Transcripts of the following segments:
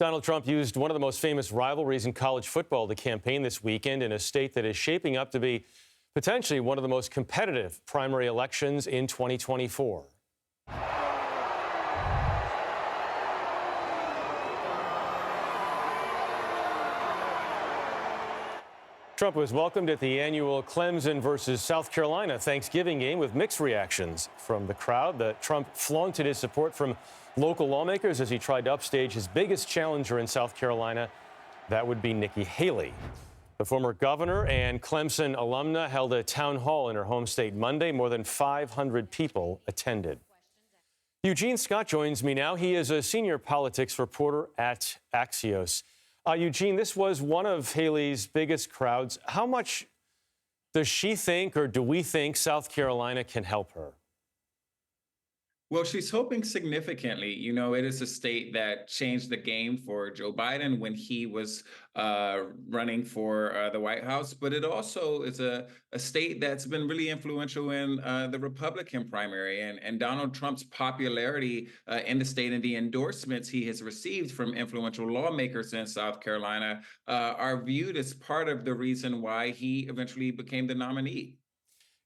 Donald Trump used one of the most famous rivalries in college football to campaign this weekend in a state that is shaping up to be potentially one of the most competitive primary elections in 2024. Trump was welcomed at the annual Clemson versus South Carolina Thanksgiving game with mixed reactions from the crowd. Trump flaunted his support from local lawmakers as he tried to upstage his biggest challenger in South Carolina. That would be Nikki Haley. The former governor and Clemson alumna held a town hall in her home state Monday. More than 500 people attended. Eugene Scott joins me now. He is a senior politics reporter at Axios. Eugene, this was one of Haley's biggest crowds. How much does she think, or do we think, South Carolina can help her? Well, she's hoping significantly. You know, it is a state that changed the game for Joe Biden when he was running for the White House, but it also is a state that's been really influential in the Republican primary. And Donald Trump's popularity in the state and the endorsements he has received from influential lawmakers in South Carolina are viewed as part of the reason why he eventually became the nominee.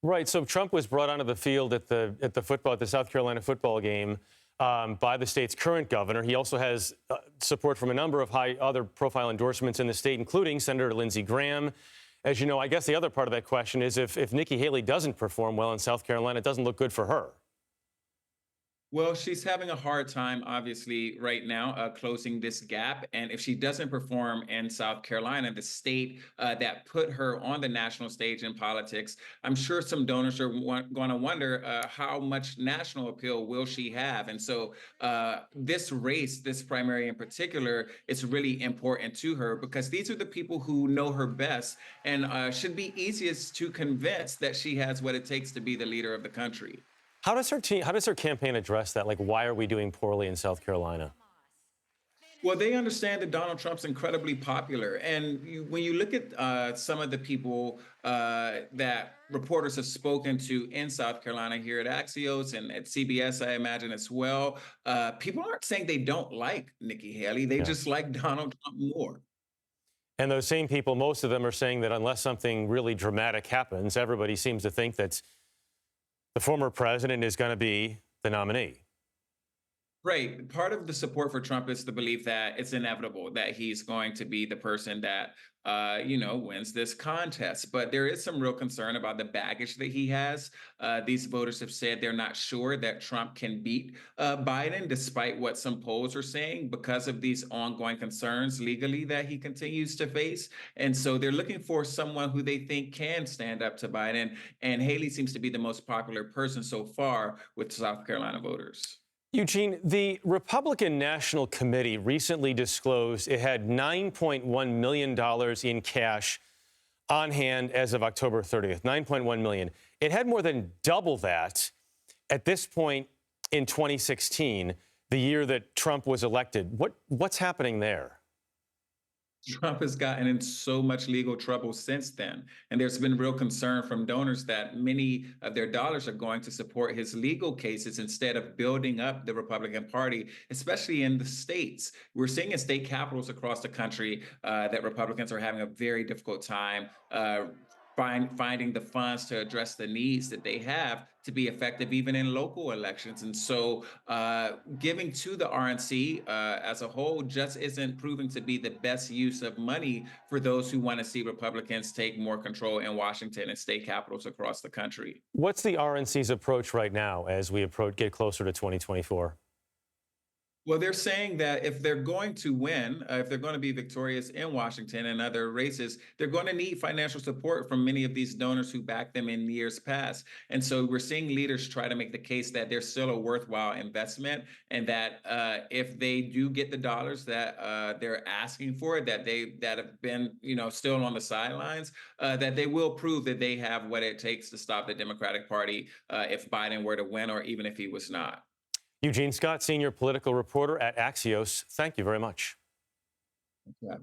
Right. So Trump was brought onto the field at the South Carolina football game by the state's current governor. He also has support from a number of other profile endorsements in the state, including Senator Lindsey Graham. As you know, I guess the other part of that question is if Nikki Haley doesn't perform well in South Carolina, it doesn't look good for her. Well, she's having a hard time, obviously, right now, closing this gap. And if she doesn't perform in South Carolina, the state that put her on the national stage in politics, I'm sure some donors are going to wonder how much national appeal will she have. And so this race, this primary in particular, is really important to her because these are the people who know her best and should be easiest to convince that she has what it takes to be the leader of the country. How does her campaign address that? Like, why are we doing poorly in South Carolina? Well, they understand that Donald Trump's incredibly popular. And when you look at some of the people that reporters have spoken to in South Carolina here at Axios and at CBS, I imagine as well, people aren't saying they don't like Nikki Haley. They Yeah. just like Donald Trump more. And those same people, most of them are saying that unless something really dramatic happens, everybody seems to think that the former president is going to be the nominee. Right. Part of the support for Trump is the belief that it's inevitable that he's going to be the person that, wins this contest. But there is some real concern about the baggage that he has. These voters have said they're not sure that Trump can beat Biden, despite what some polls are saying, because of these ongoing concerns legally that he continues to face. And so they're looking for someone who they think can stand up to Biden. And Haley seems to be the most popular person so far with South Carolina voters. Eugene, the Republican National Committee recently disclosed it had $9.1 million in cash on hand as of October 30th, $9.1 million. It had more than double that at this point in 2016, the year that Trump was elected. What's happening there? Trump has gotten in so much legal trouble since then. And there's been real concern from donors that many of their dollars are going to support his legal cases instead of building up the Republican Party, especially in the states. We're seeing in state capitals across the country that Republicans are having a very difficult time finding the funds to address the needs that they have to be effective even in local elections. And so giving to the RNC as a whole just isn't proving to be the best use of money for those who want to see Republicans take more control in Washington and state capitals across the country. What's the RNC's approach right now as we get closer to 2024? Well, they're saying that if they're going to win, if they're going to be victorious in Washington and other races, they're going to need financial support from many of these donors who backed them in years past. And so we're seeing leaders try to make the case that they're still a worthwhile investment and that if they do get the dollars that they're asking for, that have been, still on the sidelines, that they will prove that they have what it takes to stop the Democratic Party if Biden were to win or even if he was not. Eugene Scott, senior political reporter at Axios. Thank you very much. Yeah.